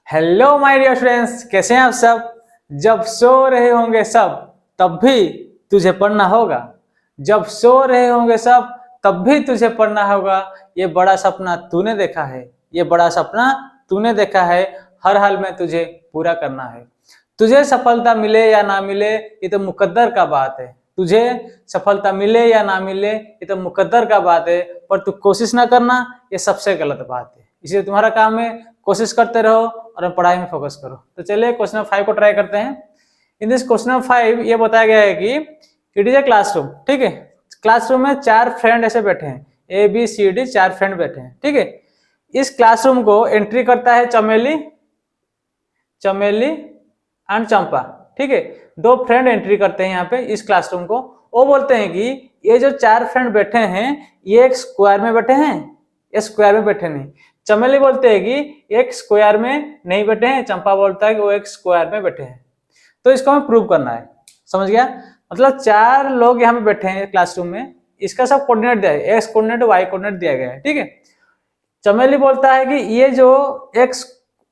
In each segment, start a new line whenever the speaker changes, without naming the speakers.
Hello my dear friends, कैसे हैं आप सब। जब सो रहे होंगे सब तब भी तुझे पढ़ना होगा। जब सो रहे होंगे सब तब भी तुझे पढ़ना होगा। ये बड़ा सपना तूने देखा है, ये बड़ा सपना तूने देखा है। हर हाल में तुझे पूरा करना है। तुझे सफलता मिले या ना मिले ये तो मुकद्दर का बात है। तुझे सफलता मिले या ना मिले ये तो मुकद्दर का बात है, पर तू कोशिश ना करना ये सबसे गलत बात है। इसलिए तुम्हारा काम है कोशिश करते रहो और पढ़ाई में फोकस करो। तो चलिए क्वेश्चन 5 को ट्राई करते हैं। इन दिस क्वेश्चन 5 ये बताया गया है कि इट इज ए क्लासरूम। ठीक है, क्लासरूम में 4 फ्रेंड ऐसे बैठे हैं, ABCD 4 फ्रेंड बैठे हैं। ठीक है, इस क्लासरूम को एंट्री करता है चमेली एंड चंपा। ठीक है, 2 फ्रेंड एंट्री करते हैं यहाँ पे इस क्लासरूम को। वो बोलते हैं कि ये जो 4 फ्रेंड बैठे हैं ये एक स्क्वायर में बैठे हैं, ये स्क्वायर में बैठे नहीं। चमेली बोलते हैं कि एक स्क्वायर में नहीं बैठे हैं, चंपा बोलता है कि वो एक स्क्वायर में बैठे हैं। तो इसको हमें प्रूव करना है। समझ गया, मतलब 4 लोग यहाँ पे बैठे हैं क्लासरूम में, इसका सब कोऑर्डिनेट दिया है, एक्स कोऑर्डिनेट वाई कोऑर्डिनेट दिया गया है। ठीक है, चमेली बोलता है कि ये जो एक्स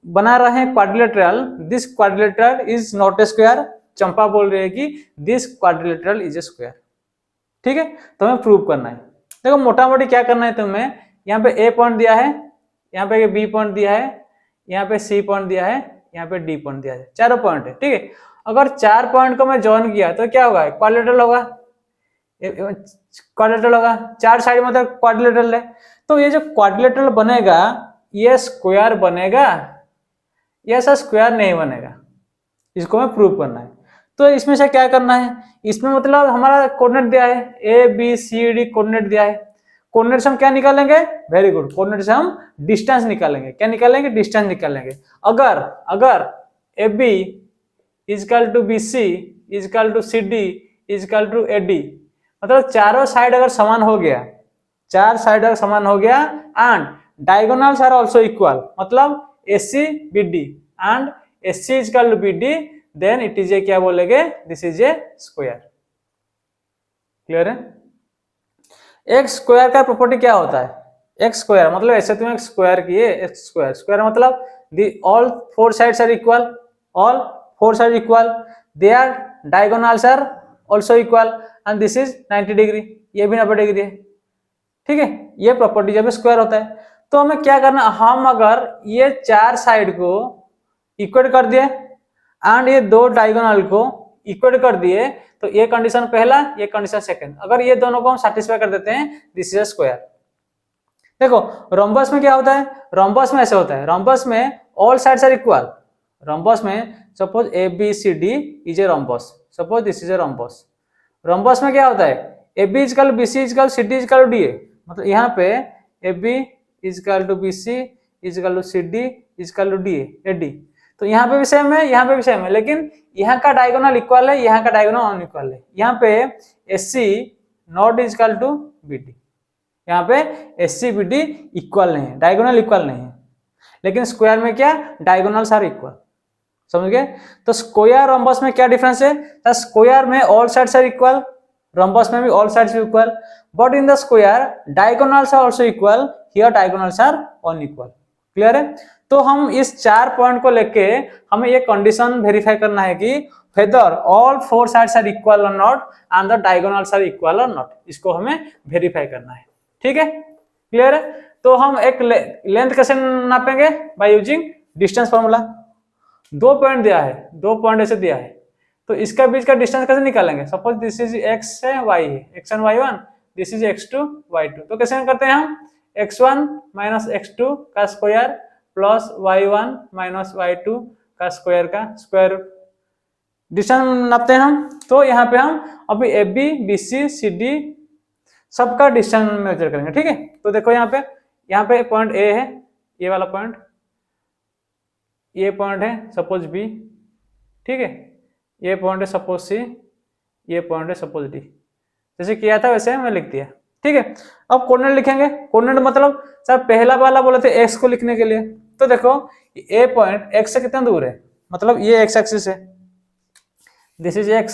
बना रहे हैं quadrilateral, this quadrilateral is not a square. Champa बोल रही है कि this quadrilateral is a square. ठीक है, तो हमें प्रूव करना है। देखो मोटा मोटी क्या करना है तुम्हें, यहाँ पे ए पॉइंट दिया है, यहाँ पे बी पॉइंट दिया है, यहाँ पे सी पॉइंट दिया है, यहाँ पे डी पॉइंट दिया है, चारों पॉइंट है। ठीक है, अगर 4 पॉइंट को मैं ज्वाइन किया तो क्या होगा, क्वाड्रिलेटरल होगा। क्वाड्रिलेटरल होगा, 4 साइड मतलब क्वाड्रिलेटरल है। तो ये जो क्वाड्रिलेटरल बनेगा ये स्क्वायर बनेगा, ये ऐसा स्क्वायर नहीं बनेगा। इसको हमें प्रूव करना है। तो इसमें से क्या करना है, इसमें मतलब हमारा कोऑर्डिनेट दिया है, ABCD कोऑर्डिनेट दिया है। कोऑर्डिनेट से हम क्या निकालेंगे, वेरी गुड, कोऑर्डिनेट से हम डिस्टेंस निकालेंगे। क्या निकालेंगे, डिस्टेंस निकालेंगे। अगर AB is equal to BC is equal to CD is equal to AD, मतलब चारों साइड अगर समान हो गया, 4 साइड अगर समान हो गया and diagonals are also equal, मतलब AC BD and AC equal to BD, then it is a क्या बोलेंगे, this is a square. Clear है। एक स्क्वायर का प्रॉपर्टी क्या होता है, एक्स स्क्वायर मतलब ऐसे तुम एक स्क्वायर किए, एक्स स्क्वायर, स्क्वायर मतलब the all 4 sides are equal, all 4 side equal, there diagonals are also equal and this is 90 degree, ये भी 90 डिग्री है। ठीक है, ये प्रॉपर्टी जब स्क्वायर होता है। तो हमें क्या करना, हम अगर ये 4 साइड को इक्वेट कर दिए एंड ये 2 डायगोनल को इक्वेट कर दिए, तो ये कंडीशन पहला, ये कंडीशन सेकंड, अगर ये दोनों को हम सैटिस्फाई कर देते हैं, दिस इज अ स्क्वायर। देखो रोम्बस में क्या होता है, रोम्बस में ऐसे होता है, रोम्बस में all sides are equal. Rhombus में suppose ABCD is a rhombus, suppose this is a rhombus. Rhombus में क्या होता है, AB is equal BC is equal CD is equal DA, मतलब यहाँ पे AB is equal to BC is equal to CD is equal to DA AD। तो यहाँ पे भी सेम है, यहाँ पे भी सेम है, लेकिन यहाँ का डायगोनल इक्वल है, यहाँ का डायगोनल अनइक्वल है। यहाँ पे AC not equal to BD, यहाँ पे AC BD इक्वल नहीं है, डायगोनल इक्वल नहीं है। लेकिन स्क्वायर में क्या, डायगोनल्स आर इक्वल। समझ गए। तो स्क्वायर रोम्बस में क्या डिफरेंस है, स्क्वायर में all sides are equal, rhombus में भी all sides equal, but in the square diagonals are also equal, here diagonals are unequal. Clear है। तो हम इस 4 पॉइंट को लेके हमें ये कंडीशन वेरीफाई करना है कि whether all 4 sides are equal or not and the diagonals are equal or not, इसको हमें वेरीफाई करना है। ठीक है, क्लियर है। तो हम एक लेंथ कैसे नापेंगे, by using distance formula. 2 point दिया है, 2 पॉइंट ऐसे दिया है, तो इसका बीच का डिस्टेंस कैसे निकालेंगे। सपोज दिस इज x है, y है, x1 y1, this is x2 y2। तो कैसे करते हैं हम, x1 माइनस x2 का square plus y1 minus y2 का स्क्वायर डिस्टेंस नापते हैं हम। तो यहाँ पे हम अभी AB BC CD सबका डिस्टेंस मेजर करेंगे। ठीक है, तो देखो यहाँ पे पॉइंट A है, ये वाला पॉइंट, ये पॉइंट है सपोज B, ठीक है, ये पॉइंट है सपोज C, ये पॉइंट है सपोज D। जैसे किया था वैसे मैं लिख दिया। ठीक है, अब कोऑर्डिनेट लिखेंगे। कोऑर्डिनेट मतलब सर पहला वाला बोले थे x को लिखने के लिए, तो देखो A पॉइंट x से कितना दूर है, मतलब ये x एक्सिस है, this is x,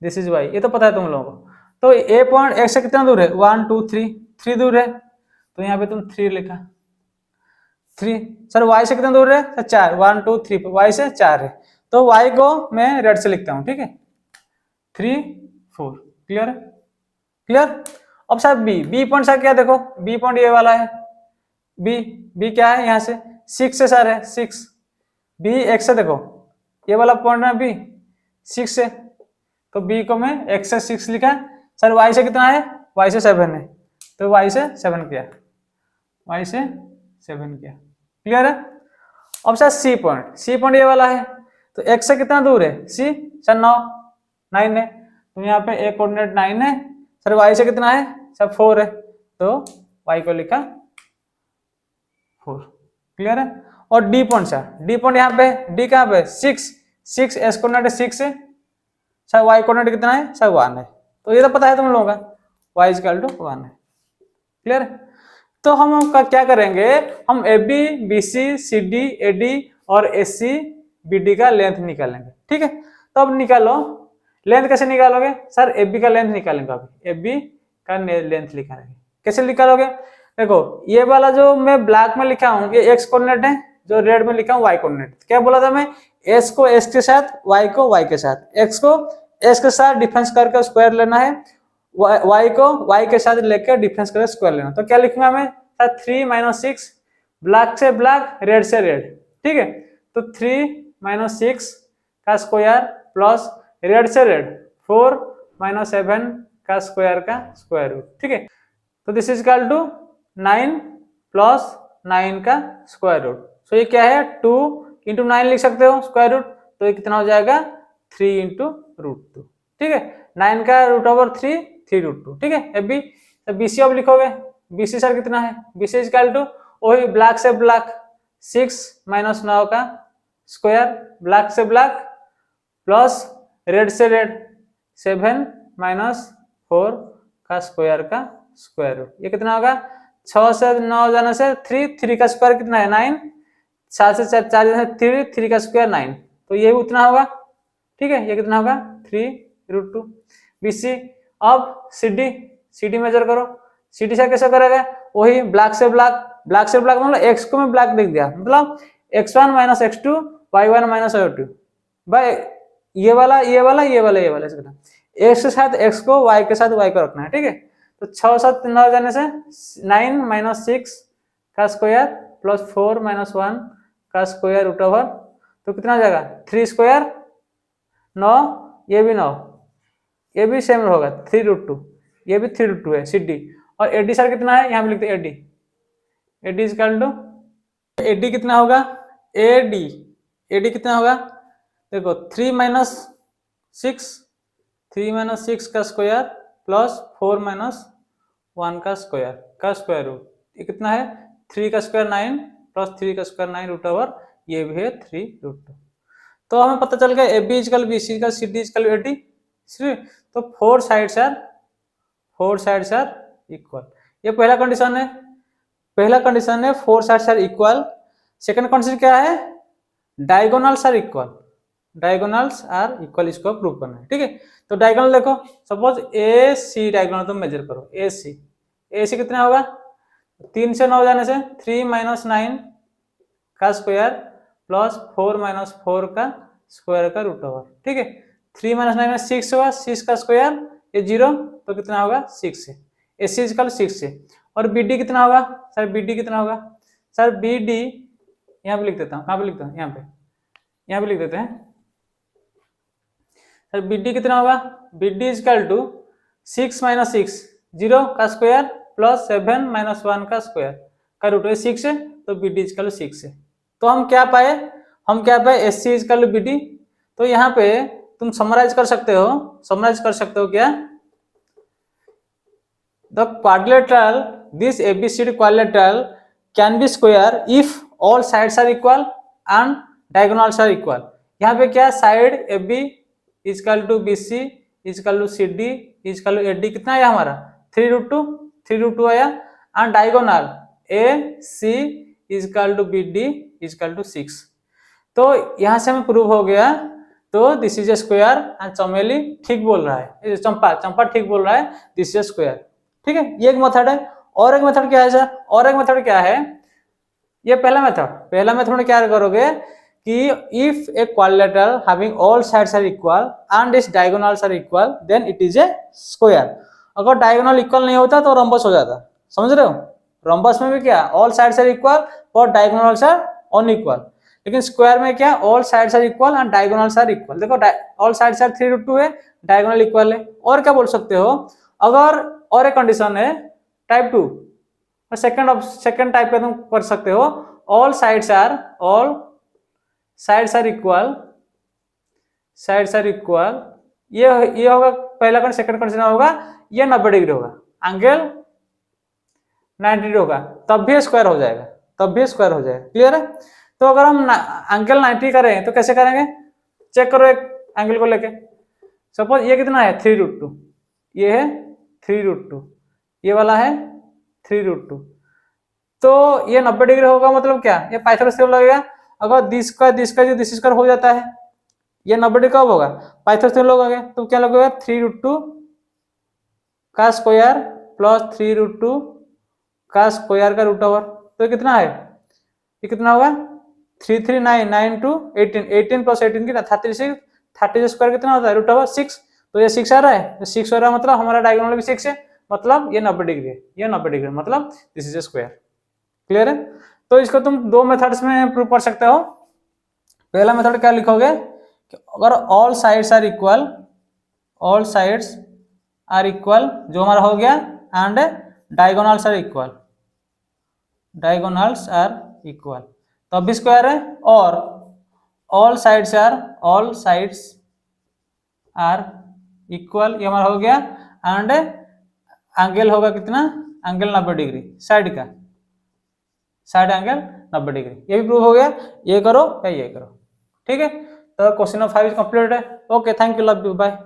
this is y, ये तो पता है तुम लोगों को। तो A पॉइंट x से कितना दूर है, 1 2 3 दूर है, तो यहाँ पे तुम 3 लिखा, 3। सर y से कितना दूर है सर 4, 1 2 3 y से 4 है, तो y को मैं रेड से लिखता हूँ, ठीक है 3 4। क्लियर है? क्लियर। अब सर बी पॉइंट सर क्या देखो, बी पॉइंट ये वाला है, बी क्या है यहाँ से 6 से सर है 6, बी x से देखो ये वाला पॉइंट है बी 6 से, तो बी को मैं x से 6 लिखा। सर y से कितना है, y से 7 है, तो y से 7 किया, y से 7 किया। क्लियर है? अब सर सी पॉइंट ये वाला है, तो x से कितना दूर है c सर 9 है, तो यहाँ पे a कोऑर्डिनेट 9 है। सर y से कितना है सर 4 है, तो y को लिखा 4। क्लियर है? और डी पॉइंट यहाँ पे, डी कहाँ पे 6 एस कोऑर्डिनेट 6 है, सर y कोऑर्डिनेट कितना है सर 1 है, तो ये तो पता है तुम लोगों का y इक्वल टू 1 है। क्लियर है? तो हम क्या करेंगे, हम A B B C C D A D और एस सी बी डी का लेंथ निकालेंगे। ठीक है, तो अब निकालो लेंथ कैसे निकालोगे सर, ए बी का लेंथ निकालेंगे, अभी ए बी का लेंथ निकालेंगे। कैसे निकालोगे, देखो ये वाला जो मैं ब्लैक में लिखा हूँ ये एक्स कोऑर्डिनेट है, जो रेड में लिखा हूँ वाई कोऑर्डिनेट। क्या बोला था मैं, एस को एस के साथ, वाई को वाई के साथ, एक्स को एस के साथ डिफरेंस करके स्क्वायर लेना है, वाई को वाई के साथ लेकर डिफरेंस करके स्क्वायर लेना। तो क्या लिखूंगा मैं सर 3 - 6, ब्लैक से ब्लैक रेड से रेड। ठीक है, तो 3 - 6 का स्क्वायर प्लस रेड से रेड 4 - 7 का स्क्वायर रूट। ठीक है, तो दिस इज इक्वल टू 9 + 9 का स्क्वायर रूट। सो ये क्या है 2 × 9 लिख सकते हो स्क्वायर रूट, तो ये कितना हो जाएगा 3 × √2। ठीक है, 9 का √3 3√2। ठीक है, अब बीसी अब लिखोगे, बीसी सर कितना है, बीसी इक्वल टू वही ब्लैक से ब्लैक 6 - 9 का स्क्वायर, ब्लैक से ब्लैक प्लस रेड से रेड 7 - 4 का स्क्वायर रूट। ये कितना होगा 6 से 9 जाने से 3 का स्क्वायर कितना है 9, 7 से 4 जाने से 3 का स्क्वायर 9, तो ये उतना होगा। ठीक है, ये कितना होगा 3√2 बीसी। अब सीडी मेजर करो, सीडी से कैसे करेगा, वही ब्लैक से ब्लैक मतलब एक्स को मैं ब्लैक लिख दिया, मतलब x1 - x2 y1 - y2 भाई ये वाला एक्स के साथ एक्स को y के साथ y को रखना है। ठीक है, तो 6 7 9 जाने से 9 - 6 का स्क्वायर प्लस 4 - 1 का स्क्वायर रूट ओवर, तो कितना हो जाएगा 3 स्क्वायर 9, ये भी 9, ये भी सेम होगा 3√2, ये भी 3√2 है सीडी। और एडी सर कितना है, यहाँ पे लिखते हैं AD is equal to AD कितना होगा, एडी कितना होगा देखो 3 - 6 का स्क्वायर प्लस 4 - 1 का स्क्वायर रूट, ये कितना है 3 का स्क्वायर 9 प्लस 3 का स्क्वायर 9 रूट ओवर, ये भी है 3√2। तो हमें पता चल गया A B equal B C का सी डी इक्वल एडी। तो 4 साइड्स आर इक्वल, ये पहला कंडीशन है, 4 sides are equal. Second condition क्या है, डायगोनल्स आर इक्वल, इसको प्रूव करना है। ठीक है, तो डायगोनल देखो, सपोज ए सी डायगोनल तुम मेजर करो, ए सी कितना होगा 3 से 9 जाने से 3 - 9 का स्क्वायर प्लस 4 - 4 का स्क्वायर का रूट ओवर। ठीक है, 3 - 9 में 6 होगा, 6 का स्क्वायर ये 0, तो कितना होगा 6 है, एसी इक्वल 6 है। और बीडी कितना होगा सर, बीडी कितना होगा सर, बीडी यहाँ पे लिख देता हूँ, कहाँ पे लिखता हूँ, यहाँ पे लिख देते हैं सर, बीडी कितना होगा, बीडी इक्वल टू 6 - 6 0 का स्क्वायर प्लस 7 - 1 का स्क्वायर का रूट है 6 है, तो बीडी इक्वल 6 है। तो हम क्या पाए एस सी इक्वल बीडी। तो यहाँ पे तुम समराइज कर सकते हो क्या, the quadrilateral this ABCD quadrilateral can be square if all sides are equal and diagonals are equal. यहाँ पे क्या side A B equal to B C equal to C D equal to A D कितना आया हमारा 3√2 आया, and diagonal A C equal to B D equal to 6। तो यहाँ से हमें प्रूव हो गया, तो this is a square and चमेली ठीक बोल रहा है, चंपा ठीक बोल रहा है, दिस इज ए स्क्वायर। ठीक है, ये एक मेथड है। और एक मेथड क्या है सर, और एक मेथड क्या है, ये पहला मेथड में क्या करोगे कि if a quadrilateral having all sides are equal and its diagonals are equal then it is a square. अगर डायगोनल इक्वल नहीं होता तो रंबस हो जाता, समझ रहे हो। रंबस में भी क्या ऑल साइड्स आर इक्वल और डायगोनल्स आर अनइक्वल, लेकिन स्क्वायर में क्या all sides are equal and diagonals are equal. देखो ऑल साइड्स आर 3√2 है, डायगोनल इक्वल है। और क्या बोल सकते हो, अगर और एक कंडीशन है टाइप 2 और सेकंड टाइप का तुम कर सकते हो ऑल साइड्स आर इक्वल। ये होगा पहला कंडीशन। सेकंड कंडीशन होगा ये 90 डिग्री होगा, एंगल 90 डिग्री होगा, तब भी स्क्वायर हो जाएगा, क्लियर है। तो अगर हम एंगल 90 करें तो कैसे करेंगे, चेक करो एक एंगल को लेके। सपोज ये कितना है 3√2, ये है 3√2, ये वाला है 3√2, तो ये 90 डिग्री होगा। मतलब क्या, ये पाइथागोरस थ्योरम लगेगा। अगर दिस स्क्वायर हो जाता है, ये 90 डिग्री कब होगा, पाइथागोरस थ्योरम लगेगा। तो क्या लगेगा 3√2 का स्क्वायर प्लस 3√2 का स्क्वायर का रूट ओवर। तो कितना है, ये कितना होगा 339 टू 18 प्लस 18 कितना 36, 30 स्क्वायर कितना होता है रूट ओवर 6। तो ये 6 आ रहा है, तो 6 हो रहा है मतलब हमारा डायगोनल भी 6 है, मतलब ये 90 डिग्री है, ये 90 डिग्री मतलब this is a square, clear है। तो इसको तुम दो मेथड्स में प्रूव कर सकते हो। पहला मेथड क्या लिखोगे, अगर ऑल साइड्स आर इक्वल जो हमारा हो गया, एंड डायगोनल्स आर इक्वल तब भी स्क्वायर है, और ऑल साइड्स आर इक्वल ये हमारा हो गया, एंड एंगल होगा कितना, angle 90 degree, side angle 90 degree, ये भी प्रूव हो गया। ये करो या ये करो, ठीक है। तो क्वेश्चन नंबर 5 इज कंप्लीट है। Okay, thank you, love you, bye.